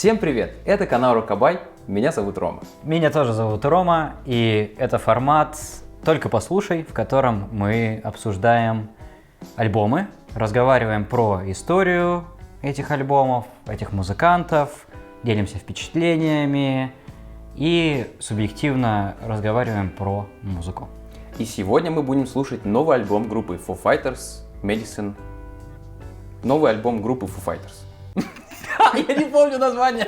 Всем привет! Это канал Рокабай, меня зовут Рома. Меня тоже зовут Рома, и это формат «Только послушай», в котором мы обсуждаем альбомы, разговариваем про историю этих альбомов, этих музыкантов, делимся впечатлениями и субъективно разговариваем про музыку. И сегодня мы будем слушать новый альбом группы Foo Fighters, Medicine. Новый альбом группы Foo Fighters. Я не помню название.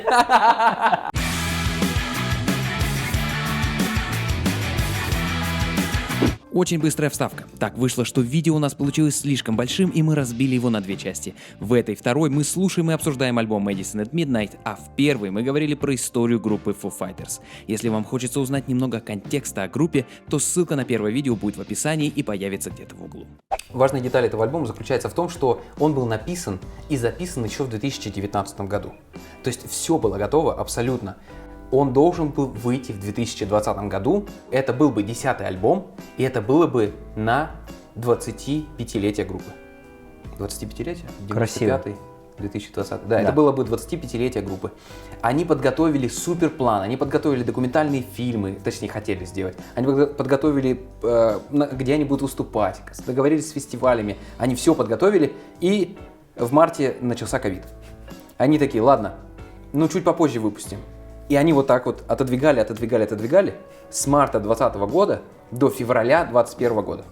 Очень быстрая вставка. Так вышло, что видео у нас получилось слишком большим, и мы разбили его на две части. В этой второй мы слушаем и обсуждаем альбом Medicine at Midnight, а в первой мы говорили про историю группы Foo Fighters. Если вам хочется узнать немного контекста о группе, то ссылка на первое видео будет в описании и появится где-то в углу. Важная деталь этого альбома заключается в том, что он был написан и записан еще в 2019 году. То есть все было готово абсолютно. Он должен был выйти в 2020 году, это был бы 10-й альбом, и это было бы на 25-летие группы. 25-летие? Красиво. 95-й, 2020. Да, это было бы 25-летие группы. Они подготовили суперплан, они подготовили документальные фильмы, точнее хотели сделать. Они подготовили, где они будут выступать, договорились с фестивалями. Они все подготовили, и в марте начался ковид. Они такие, ладно, ну чуть попозже выпустим. И они вот так вот отодвигали с марта 2020 года до февраля 2021 года.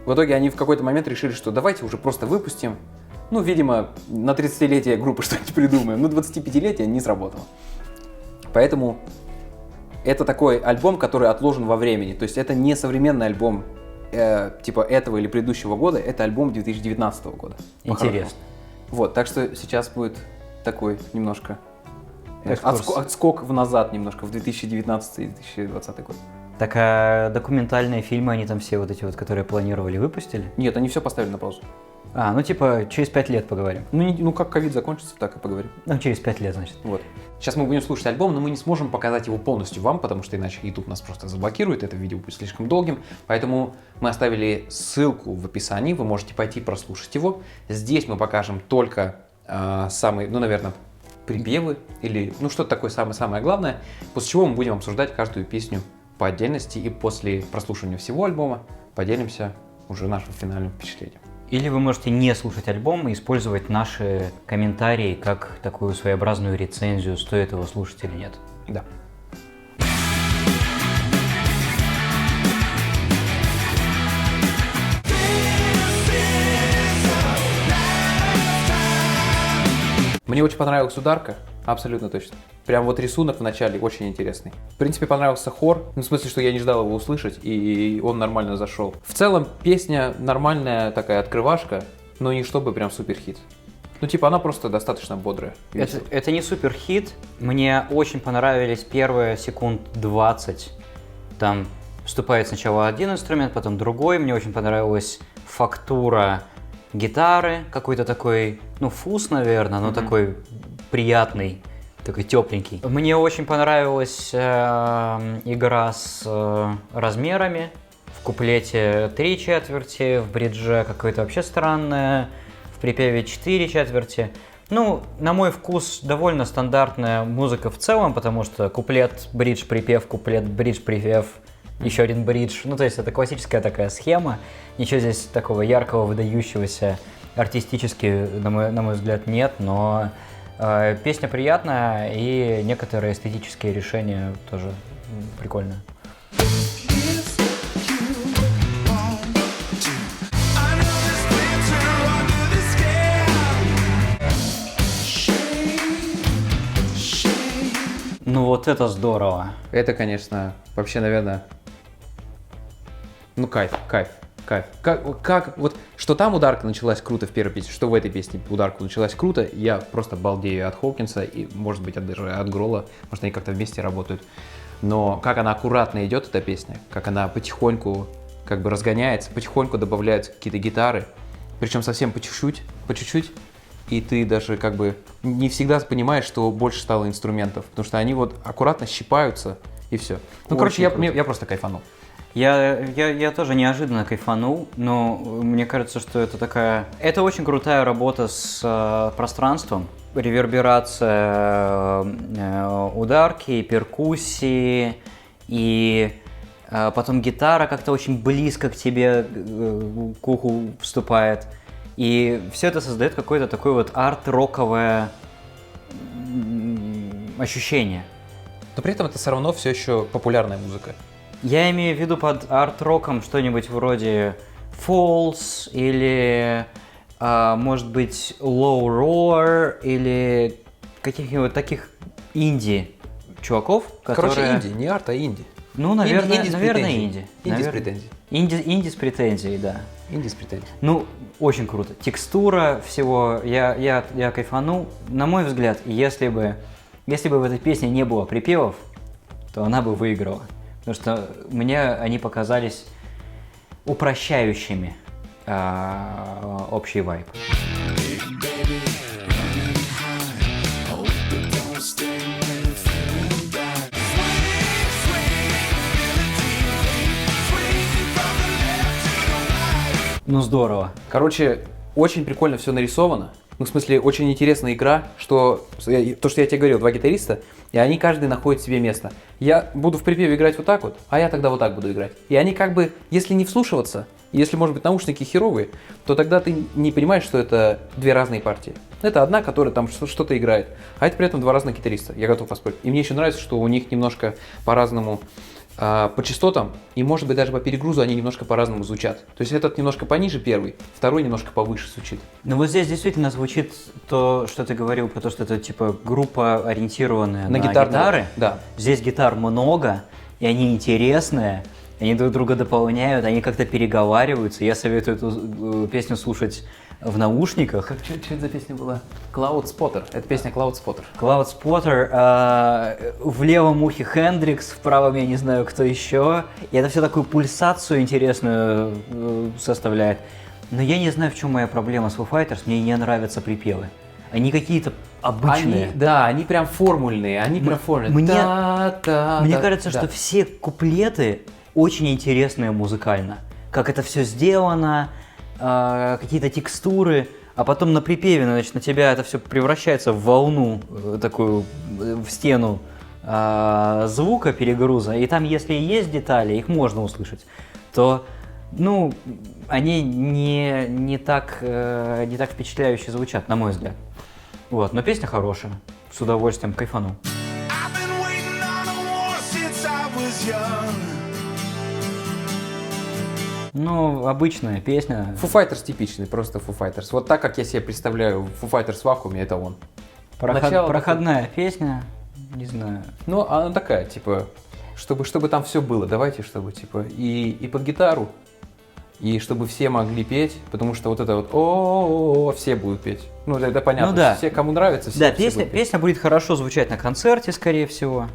В итоге они в какой-то момент решили, что давайте уже просто выпустим. Ну, видимо, на 30-летие группы что-нибудь придумаем. Но 25-летие не сработало. Поэтому это такой альбом, который отложен во времени. То есть это не современный альбом типа этого или предыдущего года. Это альбом 2019 года. Интересно. Вот, так что сейчас будет такой немножко... Экскурс. Отскок в назад немножко, в 2019 и 2020 год. Так, а документальные фильмы, они там все вот эти вот, которые планировали, выпустили? Нет, они все поставили на паузу. А, ну типа через 5 лет поговорим. Ну как ковид закончится, так и поговорим. Ну, через 5 лет, значит. Вот. Сейчас мы будем слушать альбом, но мы не сможем показать его полностью вам, потому что иначе YouTube нас просто заблокирует, это видео будет слишком долгим. Поэтому мы оставили ссылку в описании, вы можете пойти прослушать его. Здесь мы покажем только самые, ну, наверное, припевы или, ну, что-то такое самое-самое главное, после чего мы будем обсуждать каждую песню по отдельности, и после прослушивания всего альбома поделимся уже нашим финальным впечатлением. Или вы можете не слушать альбом и использовать наши комментарии как такую своеобразную рецензию, стоит его слушать или нет. Да. Мне очень понравилась ударка, абсолютно точно. Прям вот рисунок в начале очень интересный. В принципе, понравился хор, ну, в смысле, что я не ждал его услышать, и он нормально зашел. В целом, песня нормальная такая открывашка, но не чтобы прям супер хит. Ну, типа, она просто достаточно бодрая. Это не супер хит. Мне очень понравились первые секунд 20. Там вступает сначала один инструмент, потом другой. Мне очень понравилась фактура гитары, какой-то такой, ну, фуз, наверное, но такой приятный, такой тепленький. Мне очень понравилась игра с размерами. В куплете 3 четверти, в бридже какое-то вообще странное, в припеве 4 четверти. Ну, на мой вкус, довольно стандартная музыка в целом, потому что куплет, бридж, припев, куплет, бридж, припев, еще один бридж. Ну, то есть это классическая такая схема. Ничего здесь такого яркого, выдающегося артистически, на мой взгляд, нет, но песня приятная, и некоторые эстетические решения тоже прикольные. Ну вот это здорово. Это, конечно, вообще, наверное, ну кайф. Как вот, что там ударка началась круто в первой песне, что в этой песне ударка началась круто, я просто балдею от Хоукинса и, может быть, даже от Грола, может, они как-то вместе работают. Но как она аккуратно идет, эта песня, как она потихоньку как бы разгоняется, потихоньку добавляются какие-то гитары, причем совсем по чуть-чуть, и ты даже как бы не всегда понимаешь, что больше стало инструментов, потому что они вот аккуратно щипаются, и все. Ну, короче, я просто кайфанул. Я тоже неожиданно кайфанул, но мне кажется, что это такая... Это очень крутая работа с пространством. Реверберация ударки, и перкуссии, и потом гитара как-то очень близко к тебе, к уху вступает. И все это создает какое-то такое вот арт-роковое ощущение. Но при этом это все равно все еще популярная музыка. Я имею в виду под арт-роком что-нибудь вроде Falls или, может быть, Low Roar или каких-нибудь таких инди-чуваков, которые... Короче, инди, не арт, а инди. Ну, наверное, инди с наверное, претензией. инди. Инди с претензией. Инди с претензией, да. Инди с претензией. Ну, очень круто. Текстура всего, я кайфанул. На мой взгляд, если бы в этой песне не было припевов, то она бы выиграла. Потому что мне они показались упрощающими общий вайб. Ну здорово. Короче, очень прикольно все нарисовано. Ну, в смысле, очень интересная игра, что то, что я тебе говорил, два гитариста, и они каждый находит себе место. Я буду в припеве играть вот так вот, а я тогда вот так буду играть. И они как бы, если не вслушиваться, если, может быть, наушники херовые, то тогда ты не понимаешь, что это две разные партии. Это одна, которая там что-то играет, а это при этом два разных гитариста, я готов поспорить. И мне еще нравится, что у них немножко по-разному по частотам, и может быть даже по перегрузу они немножко по-разному звучат. То есть этот немножко пониже первый, второй немножко повыше звучит. Ну вот здесь действительно звучит то, что ты говорил, про то, что это типа группа, ориентированная на гитары. Да. Здесь гитар много, и они интересные, они друг друга дополняют, они как-то переговариваются. Я советую эту песню слушать в наушниках. Что это за песня была? Cloud Spotter. Это песня Cloud Spotter. Cloud Spotter, в левом ухе Хендрикс, в правом я не знаю кто еще. И это все такую пульсацию интересную составляет. Но я не знаю, в чем моя проблема с Foo Fighters, мне не нравятся припевы. Они какие-то обычные. Они прям формульные, Мне кажется, что все куплеты очень интересные музыкально. Как это все сделано, какие-то текстуры, а потом на припеве, значит, на тебя это все превращается в волну такую, в стену звука, перегруза, и там, если есть детали, их можно услышать, то, ну, они не так впечатляюще звучат, на мой взгляд. Вот, но песня хорошая, с удовольствием кайфану. Ну, обычная песня. Foo Fighters типичный, просто Foo Fighters. Вот так, как я себе представляю Foo Fighters в вакууме, это он. Проходная песня, не знаю. Ну, она такая, типа, чтобы там все было, давайте, чтобы, типа, и под гитару, и чтобы все могли петь, потому что вот это вот о все будут петь. Ну, это понятно. Ну, да. Все, кому нравится, все. Да, все песня будет хорошо звучать на концерте, скорее всего.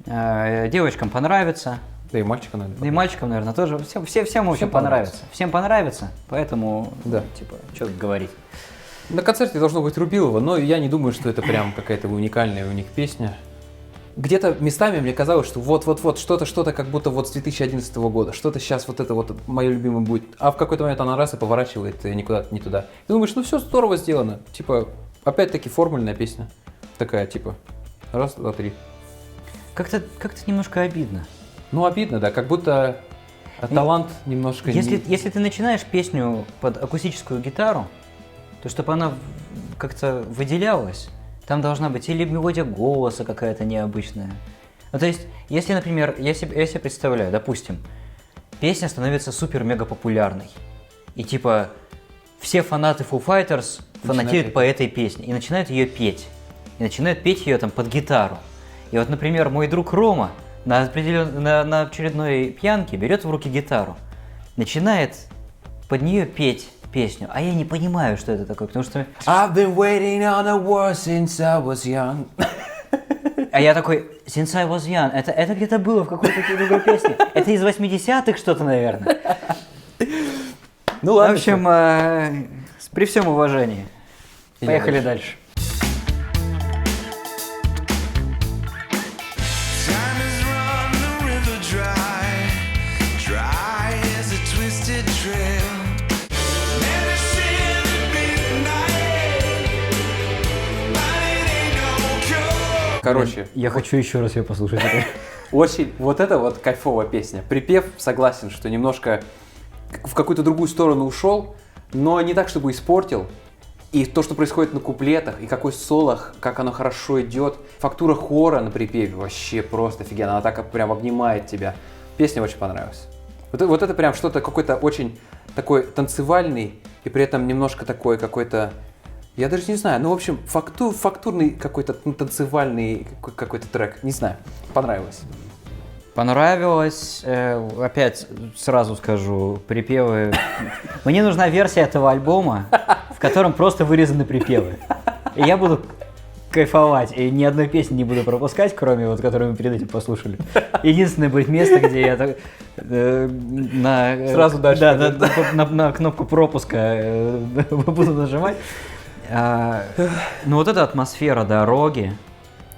Девочкам понравится. Да и мальчикам, наверное. Да и мальчикам, наверное, тоже. Всем очень понравится. Всем понравится, поэтому, да. Типа, что тут говорить. На концерте должно быть Рубилова, но я не думаю, что это прям какая-то уникальная у них песня. Где-то местами мне казалось, что вот-вот-вот, что-то как будто вот с 2011 года, что-то сейчас вот это вот мое любимое будет. А в какой-то момент она раз и поворачивает никуда не туда. И думаешь, ну все здорово сделано. Типа, опять-таки формульная песня. Такая, типа, раз, два, три. Как-то немножко обидно. Ну, обидно, да, как будто талант немножко Если ты начинаешь песню под акустическую гитару, то чтобы она как-то выделялась, там должна быть или мелодия голоса какая-то необычная. Ну, то есть, если, например, я себе представляю, допустим, песня становится супер-мега популярной, и типа все фанаты Foo Fighters фанатеют по этой песне и начинают ее петь. И начинают петь ее там под гитару. И вот, например, мой друг Рома на очередной пьянке берет в руки гитару, начинает под нее петь песню, а я не понимаю, что это такое, потому что... I've been waiting on a war since I was young. А я такой, since I was young, это где-то было в какой-то другой песне. Это из 80-х что-то, наверное. Ну ладно. В общем, при всем уважении. Поехали дальше. Короче, Я хочу еще раз ее послушать. очень, вот это вот кайфовая песня. Припев, согласен, что немножко в какую-то другую сторону ушел, но не так, чтобы испортил. И то, что происходит на куплетах, и какой солох, как оно хорошо идет. Фактура хора на припеве вообще просто офигенно. Она так прям обнимает тебя. Песня очень понравилась. Вот это прям что-то какой-то очень такой танцевальный, и при этом немножко такой какой-то, я даже не знаю, ну, в общем, фактурный какой-то танцевальный какой-то трек. Не знаю, понравилось. Понравилось. Опять сразу скажу, припевы. Мне нужна версия этого альбома, в котором просто вырезаны припевы. И я буду кайфовать, и ни одной песни не буду пропускать, кроме вот, которую мы перед этим послушали. Единственное будет место, где я Сразу дальше. Да, на кнопку пропуска буду нажимать. Но вот эта атмосфера дороги,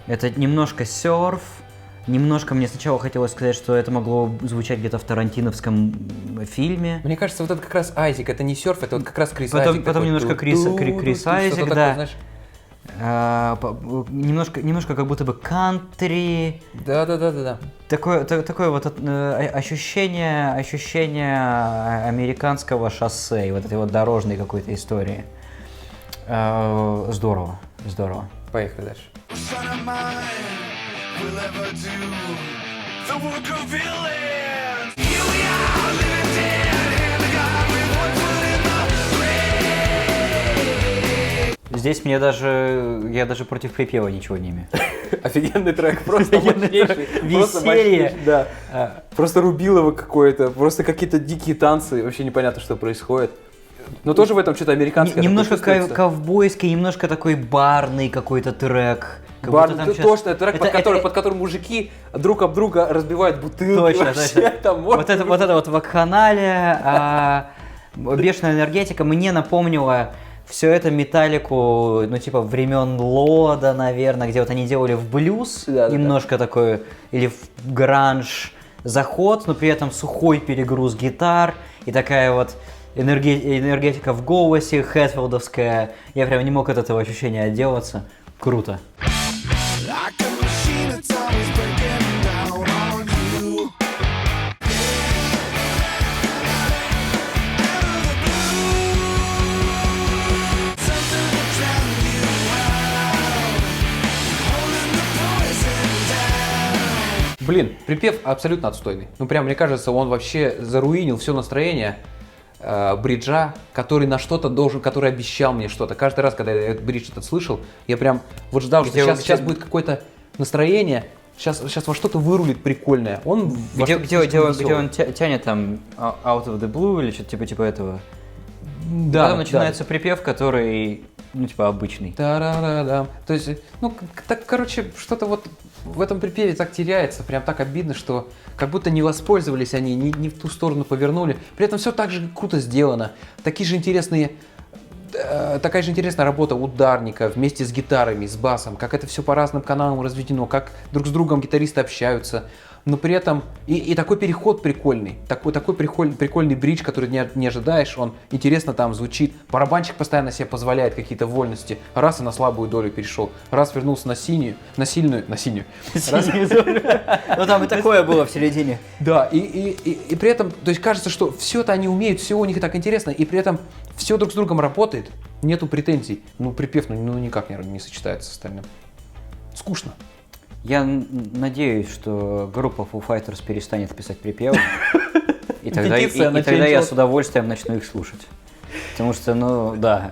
это немножко серф, немножко мне сначала хотелось сказать, что это могло звучать где-то в тарантиновском фильме. Мне кажется, вот это как раз Айзек, это не серф, это вот как раз Крис Потом Айзек. потом такой, немножко Крис Айзек, да. Такое, Немножко как будто бы кантри. Да. Такое вот ощущение американского шоссе, и вот этой вот дорожной какой-то истории. Здорово. Поехали дальше. Здесь я даже против припева ничего не имею. Офигенный трек, просто мощнейший. Веселье. Да. Просто рубилово какое-то, просто какие-то дикие танцы, вообще непонятно, что происходит. Но тоже в этом что-то американское. Немножко ковбойский, немножко такой барный какой-то трек. Точно, трек, под которым мужики друг об друга разбивают бутылки. Точно. Вот это вакханалия, бешеная энергетика мне напомнила все это Металлику, ну типа времен Лода, наверное, где вот они делали в блюз, немножко такой, или в гранж заход, но при этом сухой перегруз гитар и такая вот энергетика в голосе, хэтфилдовская. Я прям не мог от этого ощущения отделаться. Круто. Блин, припев абсолютно отстойный. Ну прям, мне кажется, он вообще заруинил все настроение бриджа, который на что-то должен, который обещал мне что-то. Каждый раз, когда я бридж этот слышал, я прям вот ждал, что сейчас будет какое-то настроение, сейчас во что-то вырулит прикольное. Где он тянет там out of the blue или что-то типа этого? Да. Потом начинается припев, который, ну, типа обычный. Да. То есть, ну, так, короче, что-то вот в этом припеве так теряется, прям так обидно, что как будто не воспользовались они, не в ту сторону повернули. При этом все так же круто сделано. Такая же интересная работа ударника вместе с гитарами, с басом, как это все по разным каналам разведено, как друг с другом гитаристы общаются. Но при этом и такой переход прикольный, такой прикольный бридж, который не ожидаешь, он интересно там звучит. Барабанщик постоянно себе позволяет какие-то вольности. Раз и на слабую долю перешел, раз вернулся на синюю. Ну там и такое было в середине. Да, и при этом, то есть кажется, что все это они умеют, все у них так интересно, и при этом все друг с другом работает, нету претензий. Ну припев никак не сочетается с остальным. Скучно. Я надеюсь, что группа Foo Fighters перестанет писать припевы, и тогда я с удовольствием начну их слушать. Потому что, ну, да.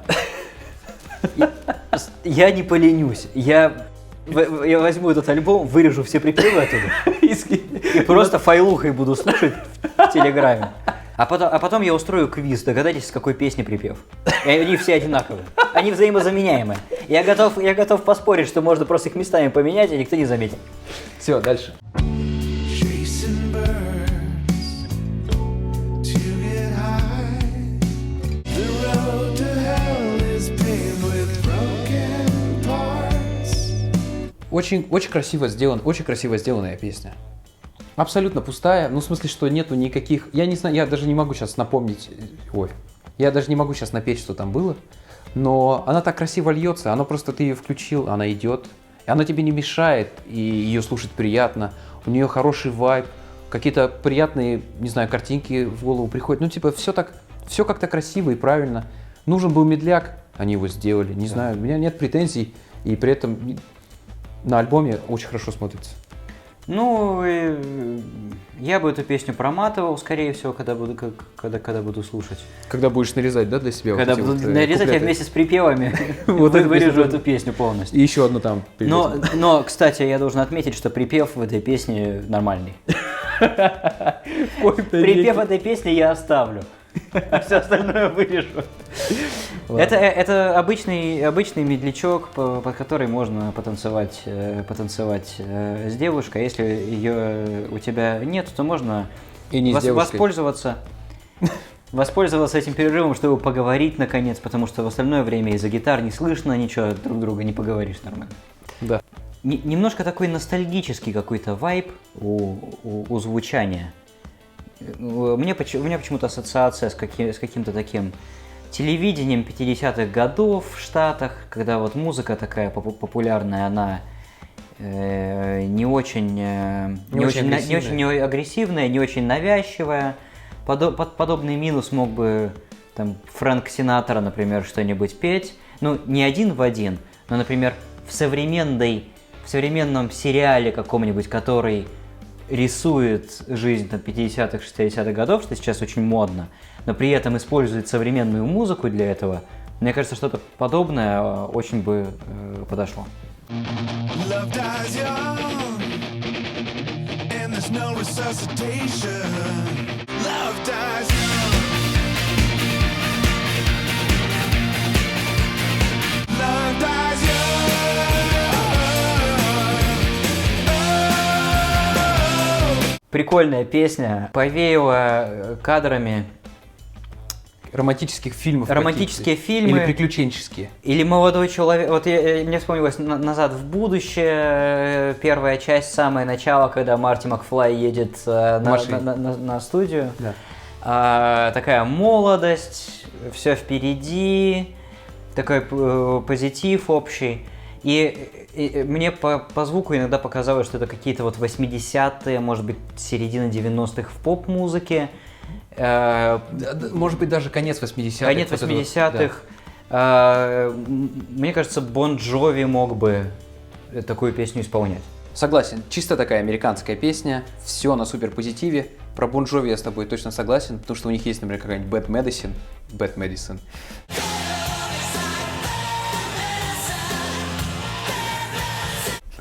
Я не поленюсь. Я возьму этот альбом, вырежу все припевы оттуда и просто файлухой буду слушать в Телеграме. А потом я устрою квиз, догадайтесь, с какой песни припев. И они все одинаковые. Они взаимозаменяемые. Я готов поспорить, что можно просто их местами поменять, и никто не заметит. Все, дальше. Очень, очень красиво сделанная песня. Абсолютно пустая, ну в смысле, что нету никаких, я не знаю, я даже не могу сейчас напомнить, я даже не могу сейчас напеть, что там было, но она так красиво льется, она просто, ты ее включил, она идет, И она тебе не мешает, и ее слушать приятно. У нее хороший вайб, какие-то приятные, не знаю, картинки в голову приходят. Ну, типа, все как-то красиво и правильно. Нужен был медляк, они его сделали. Не знаю, у меня нет претензий, и при этом на альбоме очень хорошо смотрится. Ну, я бы эту песню проматывал, скорее всего, когда буду слушать. Когда будешь нарезать, да, для себя? Когда вот буду вот, нарезать, я куплеты? вместе с припевами Вот вырежу это эту песню полностью. И еще одну там. перед этим. Но, кстати, я должен отметить, что припев в этой песне нормальный. Припев этой песни я оставлю, а все остальное вырежу. Это обычный медлячок, под который можно потанцевать с девушкой. Если ее у тебя нет, то можно И не с девушкой. воспользоваться этим перерывом, чтобы поговорить наконец, потому что в остальное время из-за гитар не слышно ничего, друг друга не поговоришь нормально. Да. Немножко такой ностальгический какой-то вайб у звучания. У меня почему-то ассоциация с каким-то таким телевидением 50-х годов в Штатах, когда вот музыка такая популярная, она не очень агрессивная, не очень навязчивая. Подобный минус мог бы там Фрэнк Синатра, например, что-нибудь петь. Ну, не один в один, но, например, в современном сериале каком-нибудь, который рисует жизнь там, 50-х, 60-х годов, что сейчас очень модно, но при этом использует современную музыку для этого, мне кажется, что-то подобное очень бы подошло. Love dies young, and there's no resuscitation. Love dies young. Love dies young. Прикольная песня, повеяла кадрами. Романтических фильмов. Романтические фильмы. Или приключенческие. Или молодой человек. Вот мне вспомнилось «Назад в будущее», первая часть, самое начало, когда Марти Макфлай едет на студию. Да. Такая молодость, все впереди, такой позитив общий. И мне по звуку иногда показалось, что это какие-то вот 80-е, может быть, середина 90-х в поп-музыке. Может быть, даже конец 80-х. Конец 80-х. Да. Мне кажется, Бон Джови мог бы такую песню исполнять. Согласен. Чисто такая американская песня. Все на супер позитиве. Про Бон Джови я с тобой точно согласен, потому что у них есть, например, какая-нибудь Bad Medicine.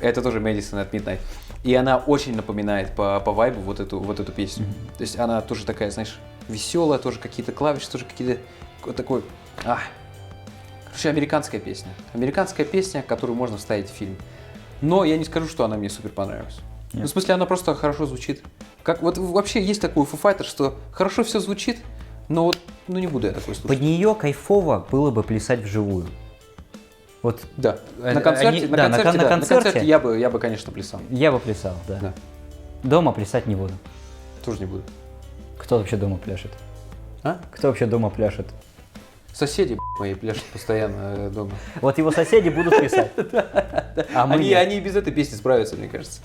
Это тоже Medicine at Midnight. И она очень напоминает по вайбу вот эту песню. То есть она тоже такая, знаешь, веселая, тоже какие-то клавиши, тоже какие-то вот такой. Короче, американская песня. Американская песня, которую можно вставить в фильм. Но я не скажу, что она мне супер понравилась. Ну, в смысле, она просто хорошо звучит. Как вот вообще есть такой у Foo Fighters, что хорошо все звучит, но вот не буду я такой слушать. Под нее кайфово было бы плясать вживую. Вот да. На концерте я бы, конечно, плясал. Я бы плясал, да. Дома плясать не буду. Тоже не буду. Кто вообще дома пляшет? А? Кто вообще дома пляшет? Соседи мои пляшут постоянно дома. Вот его соседи будут плясать. А мы они и без этой песни справятся, мне кажется.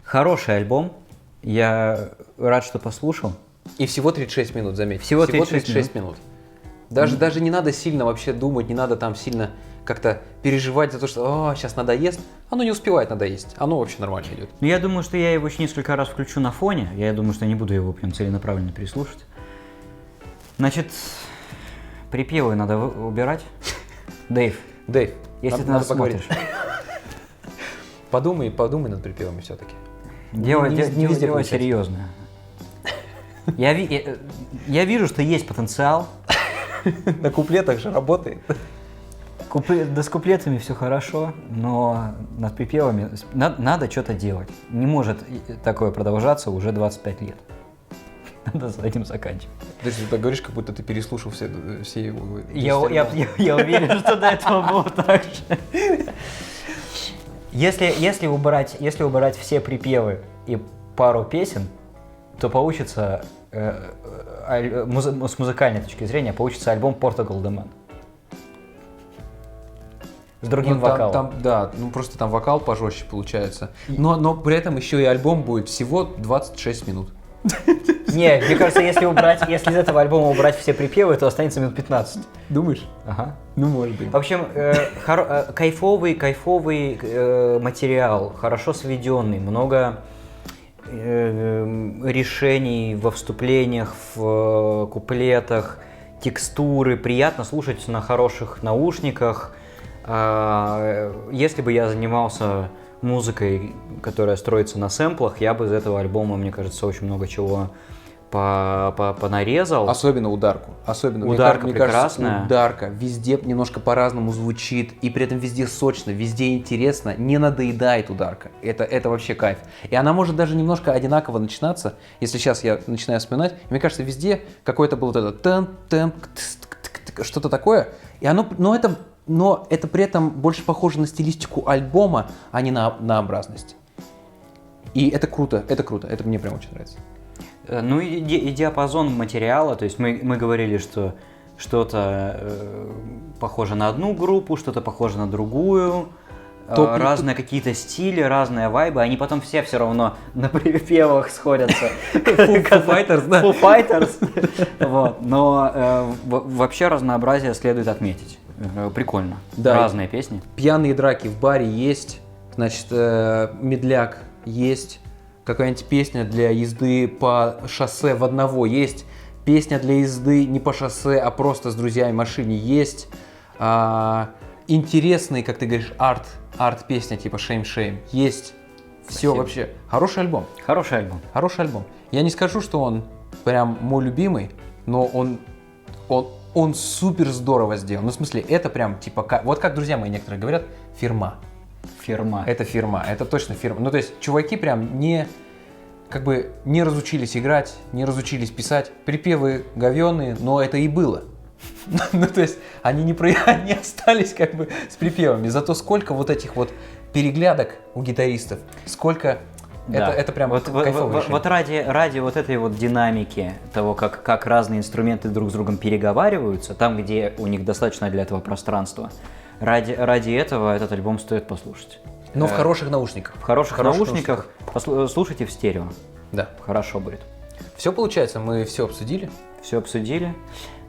Хороший альбом. Я рад, что послушал. И всего 36 минут, заметь. Всего 36 минут. Даже не надо сильно вообще думать, не надо там сильно как-то переживать за то, что сейчас надоест. Оно не успевает надоесть, оно вообще нормально идет. Ну, я думаю, что я его еще несколько раз включу на фоне. Я думаю, что не буду его прям целенаправленно переслушать. Значит, припевы надо убирать. Дэйв, если ты нас смотришь. Подумай над припевами все-таки. Дело серьезное. Я вижу, что есть потенциал. На куплетах же работает. Да с куплетами все хорошо, но над припевами надо что-то делать. Не может такое продолжаться уже 25 лет. Надо с этим заканчивать. Ты так говоришь, как будто ты переслушал все его... Я уверен, что до этого было так же. Если убрать все припевы и пару песен, то получится с музыкальной точки зрения получится альбом Portugal The Man. С другим Ну, там- вокалом. там, да, ну просто там вокал пожестче получается. Но при этом еще и альбом будет всего 26 минут. Не, мне кажется, если из этого альбома убрать все припевы, то останется минут 15. Думаешь? Ага. Ну, может быть. В общем, кайфовый материал, хорошо сведенный, много решений во вступлениях, в куплетах, текстуры, приятно слушать на хороших наушниках. Если бы я занимался музыкой, которая строится на сэмплах, я бы из этого альбома, мне кажется, очень много чего понарезал. Особенно ударку. Особенно. Ударка мне кажется, прекрасная. ударка везде немножко по-разному звучит, и при этом везде сочно, везде интересно, не надоедает ударка. Это вообще кайф. И она может даже немножко одинаково начинаться, если сейчас я начинаю вспоминать. Мне кажется, везде какой-то был вот этот что-то такое. И оно, но это при этом больше похоже на стилистику альбома, а не на однообразность. И это круто, это мне прям очень нравится. Ну и диапазон материала, то есть мы говорили, что что-то похоже на одну группу, что-то похоже на другую, разные какие-то стили, разные вайбы, они потом все равно на припевах сходятся. Foo Fighters, да. Foo Fighters. Вот. Но вообще разнообразие следует отметить. Прикольно. Да. Разные песни. Пьяные драки в баре есть, значит, медляк есть, какая-нибудь песня для езды по шоссе в одного есть, песня для езды не по шоссе, а просто с друзьями в машине есть, интересный, как ты говоришь, арт-песня типа Shame есть. Все вообще. Хороший альбом. Хороший альбом. Хороший альбом. Я не скажу, что он прям мой любимый, но он супер здорово сделан. Ну, в смысле, это прям типа, вот как друзья мои некоторые говорят, фирма. Фирма. Это фирма, это точно фирма. Ну, то есть, чуваки прям не разучились играть, не разучились писать. Припевы говёные, но это и было. Ну, то есть, они остались как бы с припевами. Зато сколько вот этих вот переглядок у гитаристов, сколько... Да. Это прям кайфовое решение. Вот ради вот этой вот динамики, того, как разные инструменты друг с другом переговариваются, там, где у них достаточно для этого пространства, ради этого этот альбом стоит послушать. Но в хороших наушниках. В хороших наушниках слушайте в стерео. Да. Хорошо будет. Все получается, мы все обсудили. Все обсудили.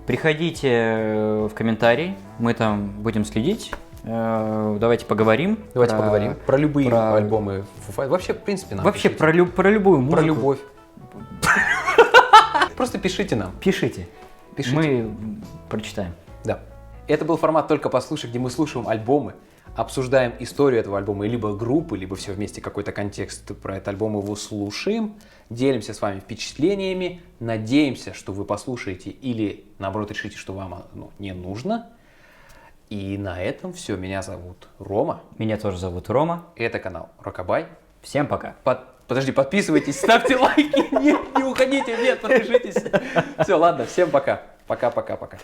Приходите в комментарии, мы там будем следить. Давайте поговорим. Давайте поговорим про любые про- альбомы Foo Fighters. Вообще, в принципе, нам Вообще пишите. про любую музыку. Про любовь. Просто пишите нам. Пишите. Мы прочитаем. Да. Это был формат «Только послушай», где мы слушаем альбомы, обсуждаем историю этого альбома, либо группы, либо все вместе какой-то контекст про этот альбом его слушаем, делимся с вами впечатлениями, надеемся, что вы послушаете или, наоборот, решите, что вам не нужно. И на этом все. Меня зовут Рома. Меня тоже зовут Рома. Это канал Рокабай. Всем пока. Подожди, подписывайтесь, ставьте лайки. Нет, не уходите, нет, подпишитесь. Все, ладно, всем пока. Пока-пока-пока.